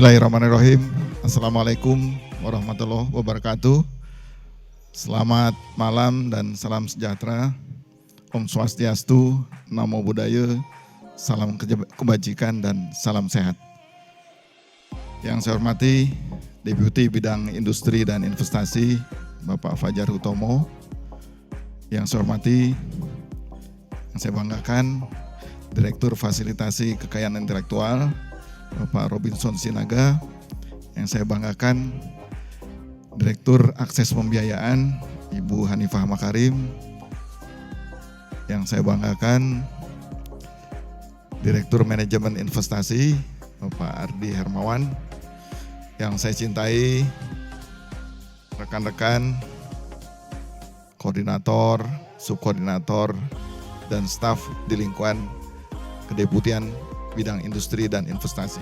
Bismillahirrahmanirrahim. Assalamualaikum warahmatullahi wabarakatuh. Selamat malam dan salam sejahtera. Om Swastiastu, Namo Buddhaya, salam kebajikan dan salam sehat. Yang saya hormati Deputi Bidang Industri dan Investasi Bapak Fajar Hutomo. Yang saya hormati, yang saya banggakan Direktur Fasilitasi Kekayaan Intelektual Bapak Robinson Sinaga. Yang saya banggakan Direktur Akses Pembiayaan Ibu Hanifah Makarim. Yang saya banggakan Direktur Manajemen Investasi Bapak Ardi Hermawan. Yang saya cintai rekan-rekan koordinator, subkoordinator, dan staf di lingkungan Kedeputian Bidang Industri dan Investasi.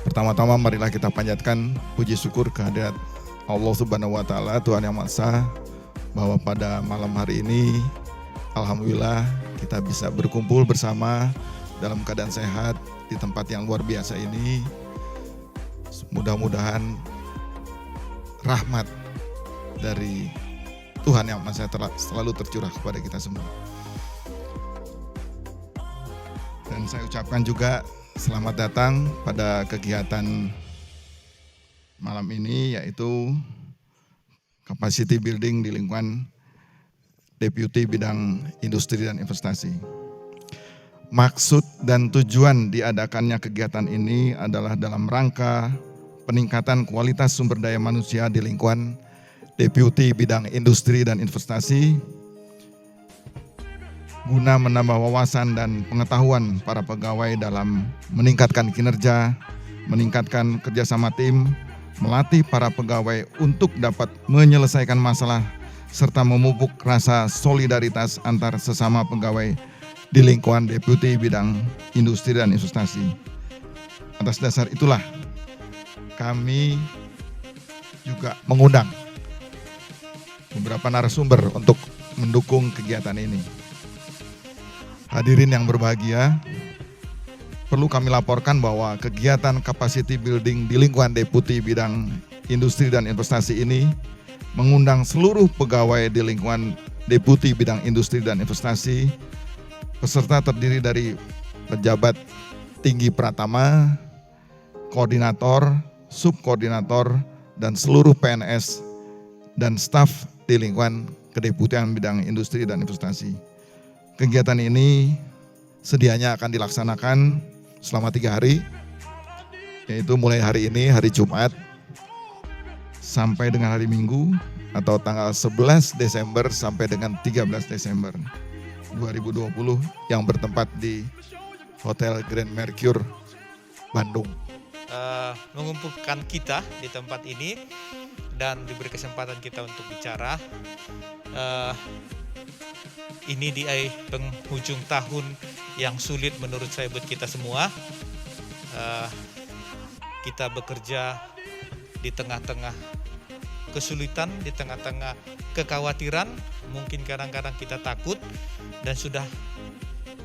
Pertama-tama marilah kita panjatkan puji syukur kehadirat Allah Subhanahu wa Ta'ala, Tuhan Yang Maha Esa, bahwa pada malam hari ini alhamdulillah kita bisa berkumpul bersama dalam keadaan sehat di tempat yang luar biasa ini. Mudah-mudahan rahmat dari Tuhan Yang Maha Esa selalu tercurah kepada kita semua. Dan saya ucapkan juga selamat datang pada kegiatan malam ini, yaitu capacity building di lingkungan Deputi Bidang Industri dan Investasi. Maksud dan tujuan diadakannya kegiatan ini adalah dalam rangka peningkatan kualitas sumber daya manusia di lingkungan Deputi Bidang Industri dan Investasi, guna menambah wawasan dan pengetahuan para pegawai dalam meningkatkan kinerja, meningkatkan kerjasama tim, melatih para pegawai untuk dapat menyelesaikan masalah, serta memupuk rasa solidaritas antar sesama pegawai di lingkungan Deputi Bidang Industri dan Investasi. Atas dasar itulah kami juga mengundang beberapa narasumber untuk mendukung kegiatan ini. Hadirin yang berbahagia, perlu kami laporkan bahwa kegiatan capacity building di lingkungan Deputi Bidang Industri dan Investasi ini mengundang seluruh pegawai di lingkungan Deputi Bidang Industri dan Investasi. Peserta terdiri dari pejabat tinggi pratama, koordinator, subkoordinator, dan seluruh PNS dan staf di lingkungan Kedeputian Bidang Industri dan Investasi. Kegiatan ini sedianya akan dilaksanakan selama 3 hari, yaitu mulai hari ini, hari Jumat, sampai dengan hari Minggu, atau tanggal 11 Desember sampai dengan 13 Desember 2020, yang bertempat di Hotel Grand Mercure, Bandung. Mengumpulkan kita di tempat ini dan diberi kesempatan kita untuk bicara. Ini di penghujung tahun yang sulit menurut saya buat kita semua. Kita bekerja di tengah-tengah kesulitan, di tengah-tengah kekhawatiran. Mungkin kadang-kadang kita takut, dan sudah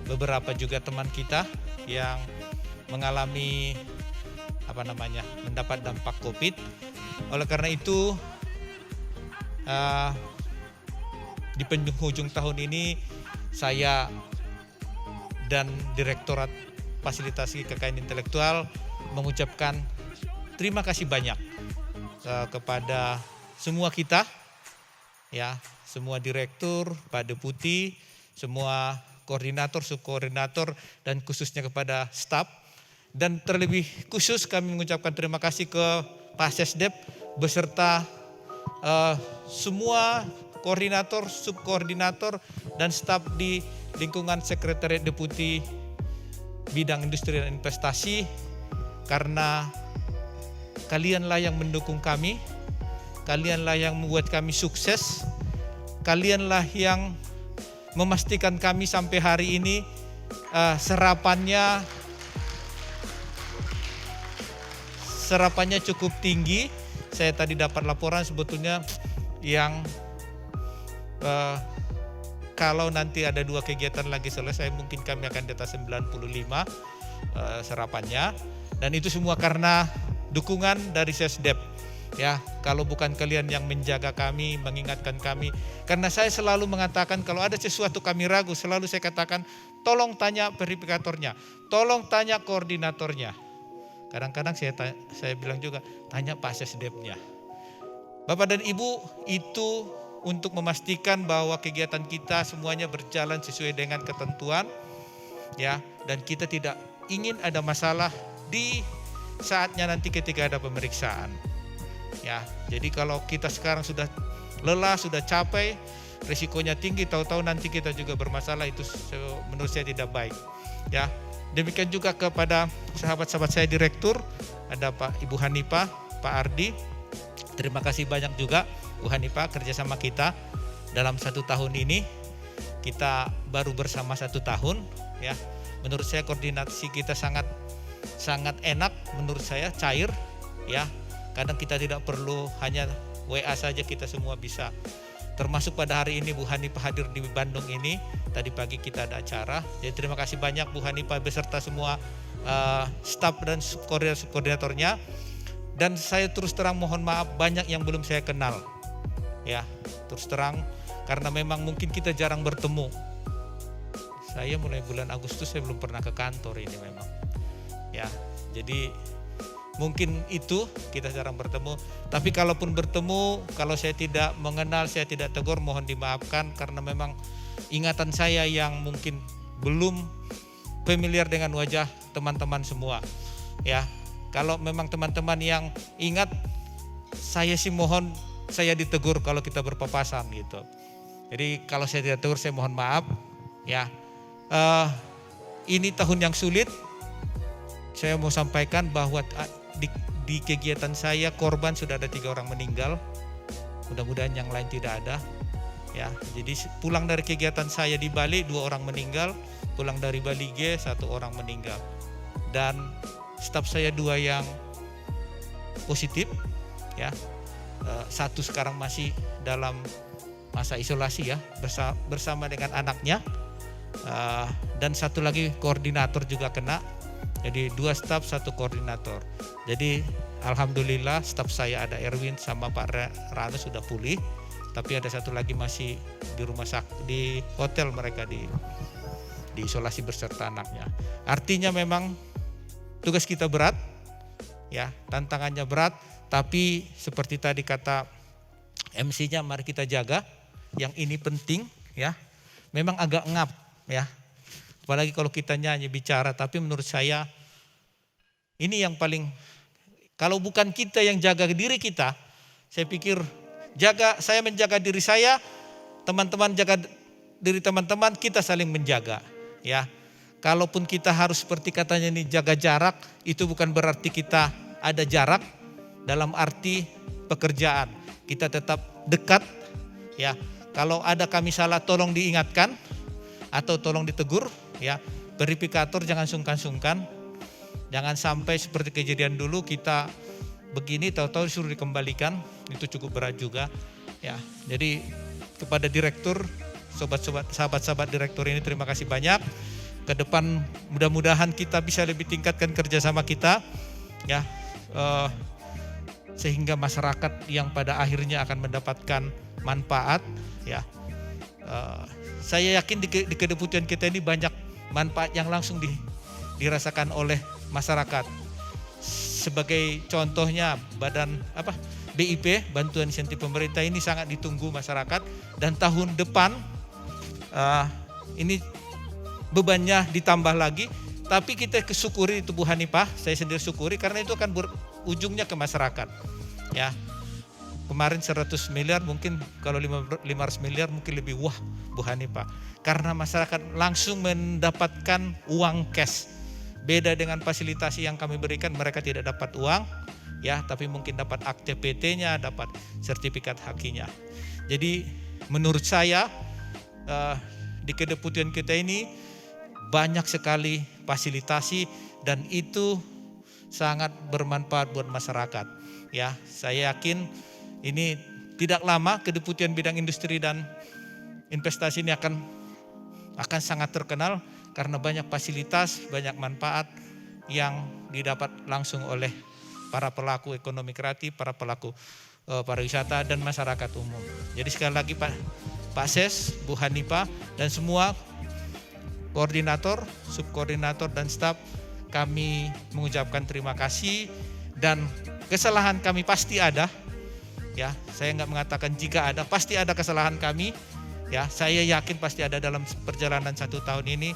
beberapa juga teman kita yang mengalami mendapat dampak COVID. Oleh karena itu, di penghujung tahun ini saya dan Direktorat Fasilitasi Kekayaan Intelektual mengucapkan terima kasih banyak kepada semua kita, ya, semua direktur, Pak Deputi, semua koordinator, subkoordinator, dan khususnya kepada staf. Dan terlebih khusus kami mengucapkan terima kasih ke Pak Sesdep beserta semua koordinator, subkoordinator, dan staf di lingkungan Sekretariat Deputi Bidang Industri dan Investasi, karena kalianlah yang mendukung kami, kalianlah yang membuat kami sukses, kalianlah yang memastikan kami sampai hari ini serapannya cukup tinggi. Saya tadi dapat laporan sebetulnya yang kalau nanti ada 2 kegiatan lagi selesai, mungkin kami akan di atas 95. serapannya, dan itu semua karena dukungan dari Sesdep. Ya, kalau bukan kalian yang menjaga kami, mengingatkan kami, karena saya selalu mengatakan kalau ada sesuatu kami ragu, selalu saya katakan tolong tanya verifikatornya, tolong tanya koordinatornya. Kadang-kadang saya bilang juga tanya Pak Sesdepnya. Bapak dan Ibu, itu untuk memastikan bahwa kegiatan kita semuanya berjalan sesuai dengan ketentuan, ya, dan kita tidak ingin ada masalah di saatnya nanti ketika ada pemeriksaan. Ya, jadi kalau kita sekarang sudah lelah, sudah capek, risikonya tinggi, tahu-tahu nanti kita juga bermasalah, itu menurut saya tidak baik. Ya, demikian juga kepada sahabat-sahabat saya direktur, ada Pak Ibu Hanifah, Pak Ardi. Terima kasih banyak juga Bu Hanifah kerjasama kita dalam 1 tahun ini. Kita baru bersama 1 tahun, ya. Menurut saya koordinasi kita sangat enak, menurut saya cair, ya. Kadang kita tidak perlu hanya WA saja, kita semua bisa. Termasuk pada hari ini Bu Hanifah hadir di Bandung ini. Tadi pagi kita ada acara. Jadi terima kasih banyak Bu Hanifah beserta semua staf dan subkoordinatornya. Dan saya terus terang mohon maaf banyak yang belum saya kenal. Ya, terus terang karena memang mungkin kita jarang bertemu. Saya mulai bulan Agustus saya belum pernah ke kantor ini memang. Ya, jadi mungkin itu kita jarang bertemu, tapi kalaupun bertemu, kalau saya tidak mengenal, saya tidak tegur, mohon dimaafkan karena memang ingatan saya yang mungkin belum familiar dengan wajah teman-teman semua. Ya, kalau memang teman-teman yang ingat, saya sih mohon saya ditegur kalau kita berpapasan gitu. Jadi kalau saya tidak tegur, saya mohon maaf. Ya, ini tahun yang sulit. Saya mau sampaikan bahwa di kegiatan saya korban sudah ada 3 orang meninggal, mudah-mudahan yang lain tidak ada, ya. Jadi pulang dari kegiatan saya di Bali 2 orang meninggal, pulang dari Bali G 1 orang meninggal, dan staf saya 2 yang positif, ya. 1 sekarang masih dalam masa isolasi, ya, bersama dengan anaknya, dan 1 lagi koordinator juga kena. Jadi 2 staf 1 koordinator. Jadi alhamdulillah staf saya ada Erwin sama Pak Rano sudah pulih, tapi ada 1 lagi masih di rumah sakit, di hotel mereka di isolasi beserta anaknya. Artinya memang tugas kita berat, ya, tantangannya berat, tapi seperti tadi kata MC-nya, mari kita jaga. Yang ini penting, ya. Memang agak ngap, ya. Apalagi kalau kita nyanyi bicara, tapi menurut saya ini yang paling, kalau bukan kita yang jaga diri kita, saya pikir saya menjaga diri saya, teman-teman jaga diri teman-teman, kita saling menjaga, ya. Kalaupun kita harus seperti katanya ini jaga jarak, itu bukan berarti kita ada jarak dalam arti pekerjaan. Kita tetap dekat, ya. Kalau ada kami salah tolong diingatkan atau tolong ditegur, ya. Verifikator jangan sungkan-sungkan. Jangan sampai seperti kejadian dulu kita begini tahu-tahu suruh dikembalikan, itu cukup berat juga, ya. Jadi kepada direktur, sahabat-sahabat direktur ini terima kasih banyak. Ke depan mudah-mudahan kita bisa lebih tingkatkan kerjasama kita, ya, sehingga masyarakat yang pada akhirnya akan mendapatkan manfaat, ya. Saya yakin di kedeputian kita ini banyak manfaat yang langsung dirasakan oleh masyarakat. Sebagai contohnya BIP, bantuan insentif pemerintah ini sangat ditunggu masyarakat, dan tahun depan ini bebannya ditambah lagi, tapi kita syukuri itu Bu Hanifah, saya sendiri syukuri karena itu akan berujungnya ke masyarakat, ya. Kemarin 100 miliar, mungkin kalau 500 miliar mungkin lebih wah Bu Hanifah. Karena masyarakat langsung mendapatkan uang cash. Beda dengan fasilitasi yang kami berikan, mereka tidak dapat uang, ya, tapi mungkin dapat akte PT-nya, dapat sertifikat hakinya. Jadi menurut saya di kedeputian kita ini banyak sekali fasilitasi dan itu sangat bermanfaat buat masyarakat. Ya, saya yakin ini tidak lama kedeputian bidang industri dan investasi ini akan sangat terkenal karena banyak fasilitas, banyak manfaat yang didapat langsung oleh para pelaku ekonomi kreatif, para pelaku pariwisata dan masyarakat umum. Jadi sekali lagi Pak Ses, Bu Hanifah dan semua koordinator, subkoordinator dan staf, kami mengucapkan terima kasih, dan kesalahan kami pasti ada. Ya, saya nggak mengatakan jika ada, pasti ada kesalahan kami. Ya, saya yakin pasti ada dalam perjalanan 1 tahun ini.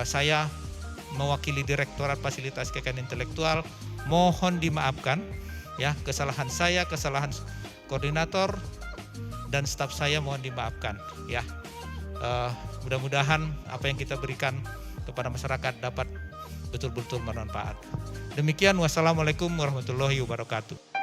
Saya mewakili Direktorat Fasilitas Kekayaan Intelektual, mohon dimaafkan. Ya, kesalahan saya, kesalahan koordinator dan staf saya mohon dimaafkan. Ya, mudah-mudahan apa yang kita berikan kepada masyarakat dapat betul-betul bermanfaat. Demikian, wassalamualaikum warahmatullahi wabarakatuh.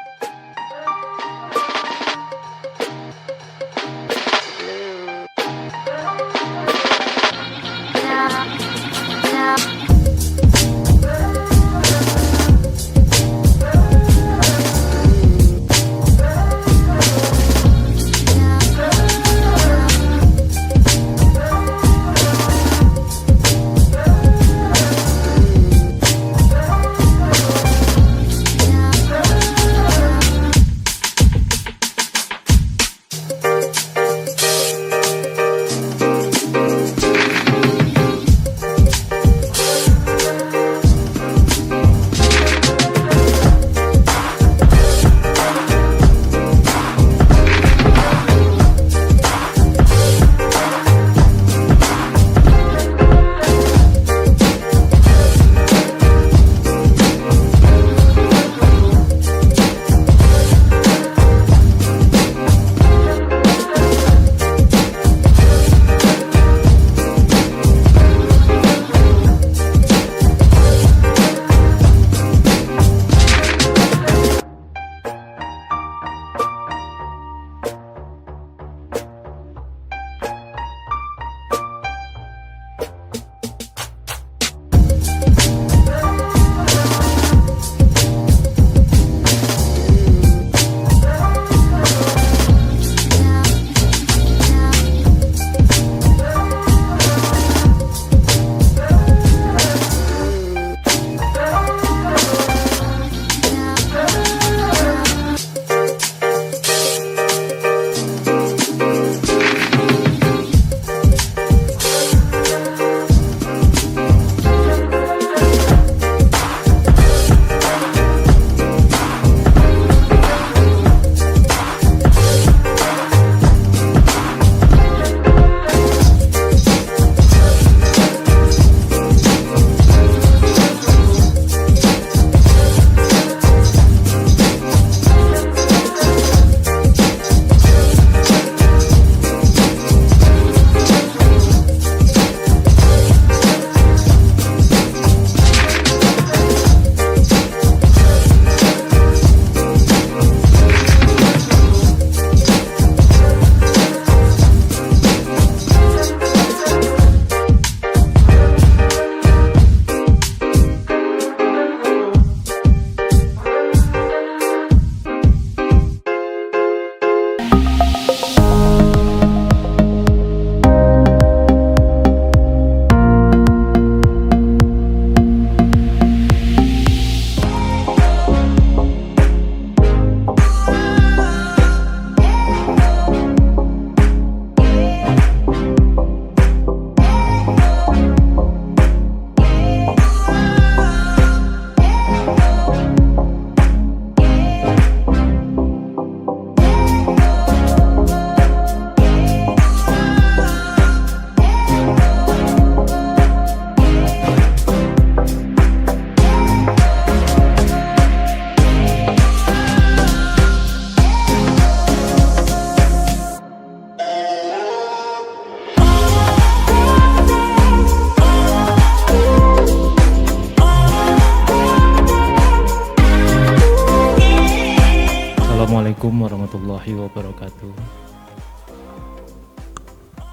Assalamualaikum warahmatullahi wabarakatuh.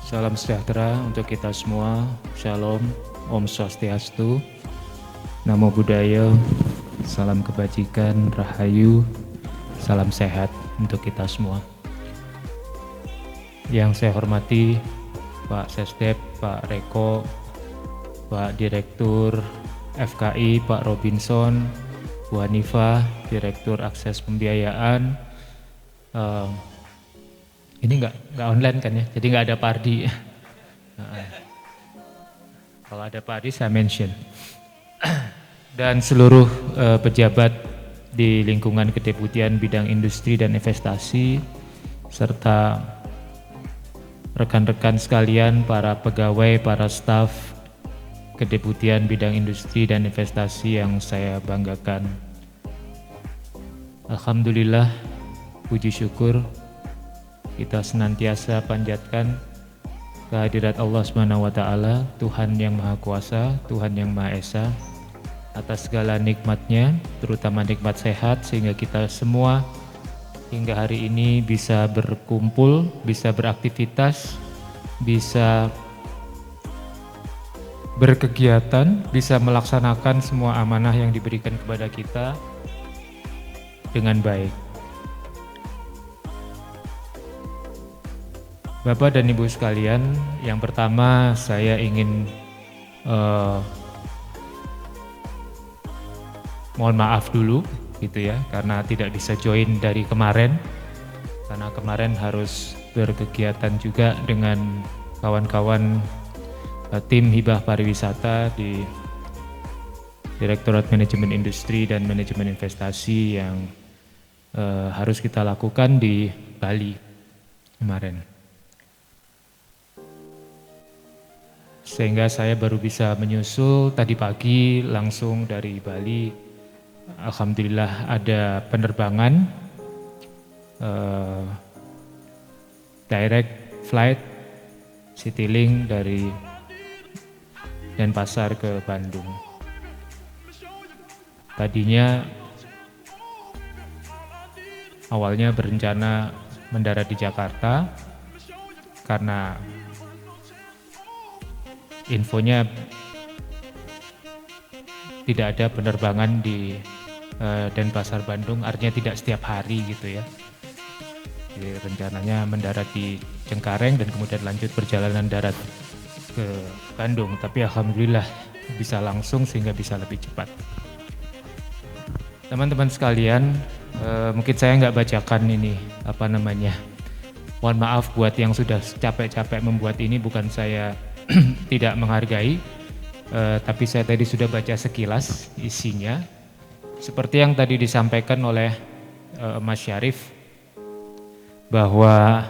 Salam sejahtera untuk kita semua. Shalom, Om Swastiastu, Namo Buddhaya, salam kebajikan, rahayu, salam sehat untuk kita semua. Yang saya hormati Pak Sesdep, Pak Reko, Pak Direktur FKI Pak Robinson, Bu Hanifah, Direktur Akses Pembiayaan. Ini nggak online kan ya, jadi nggak ada Pak Ardi. Kalau ada Pak Ardi saya mention. Dan seluruh pejabat di lingkungan Kedeputian Bidang Industri dan Investasi, serta rekan-rekan sekalian, para pegawai, para staf Kedeputian Bidang Industri dan Investasi yang saya banggakan. Alhamdulillah, puji syukur kita senantiasa panjatkan kehadirat Allah SWT, Tuhan yang Maha Kuasa, Tuhan yang Maha Esa, atas segala nikmatnya, terutama nikmat sehat, sehingga kita semua hingga hari ini bisa berkumpul, bisa beraktivitas, bisa berkegiatan, bisa melaksanakan semua amanah yang diberikan kepada kita dengan baik. Bapak dan Ibu sekalian, yang pertama saya ingin mohon maaf dulu gitu ya, karena tidak bisa join dari kemarin, karena kemarin harus berkegiatan juga dengan kawan-kawan tim Hibah Pariwisata di Direktorat Manajemen Industri dan Manajemen Investasi yang harus kita lakukan di Bali kemarin. Sehingga saya baru bisa menyusul tadi pagi langsung dari Bali. Alhamdulillah ada penerbangan direct flight Citylink dari Denpasar ke Bandung. Tadinya awalnya berencana mendarat di Jakarta karena infonya tidak ada penerbangan di Denpasar Bandung, artinya tidak setiap hari gitu ya. Jadi rencananya mendarat di Cengkareng dan kemudian lanjut perjalanan darat ke Bandung, tapi alhamdulillah bisa langsung sehingga bisa lebih cepat. Teman-teman sekalian, mungkin saya nggak bacakan ini mohon maaf buat yang sudah capek-capek membuat ini, bukan saya tidak menghargai, tapi saya tadi sudah baca sekilas isinya. Seperti yang tadi disampaikan oleh Mas Syarif, bahwa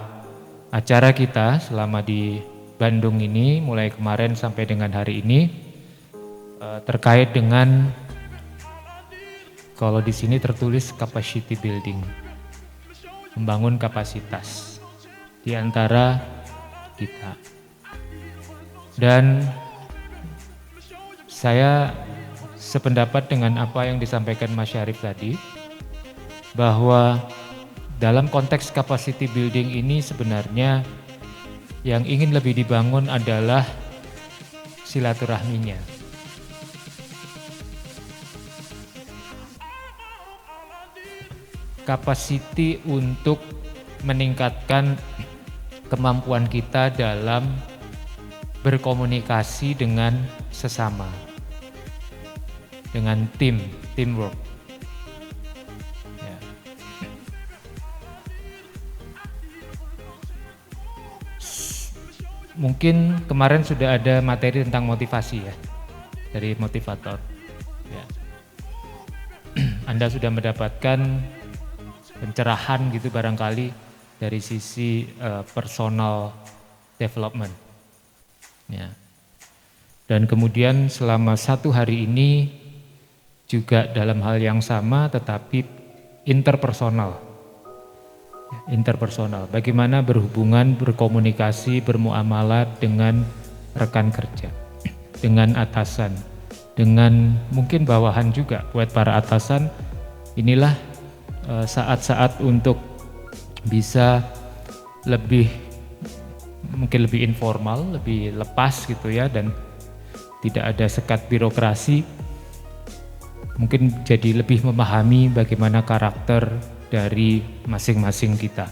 acara kita selama di Bandung ini mulai kemarin sampai dengan hari ini terkait dengan, kalau di sini tertulis capacity building, membangun kapasitas di antara kita. Dan saya sependapat dengan apa yang disampaikan Mas Syarif tadi, bahwa dalam konteks capacity building ini sebenarnya yang ingin lebih dibangun adalah silaturahminya. Capacity untuk meningkatkan kemampuan kita dalam berkomunikasi dengan sesama, dengan teamwork. Ya. Mungkin kemarin sudah ada materi tentang motivasi ya, dari motivator. Ya. Anda sudah mendapatkan pencerahan gitu barangkali dari sisi personal development. Ya. Dan kemudian selama 1 hari ini juga dalam hal yang sama tetapi interpersonal. Bagaimana berhubungan, berkomunikasi, bermuamalat dengan rekan kerja, dengan atasan, dengan mungkin bawahan juga. Buat para atasan, inilah saat-saat untuk bisa mungkin lebih informal, lebih lepas gitu ya, dan tidak ada sekat birokrasi. Mungkin jadi lebih memahami bagaimana karakter dari masing-masing kita.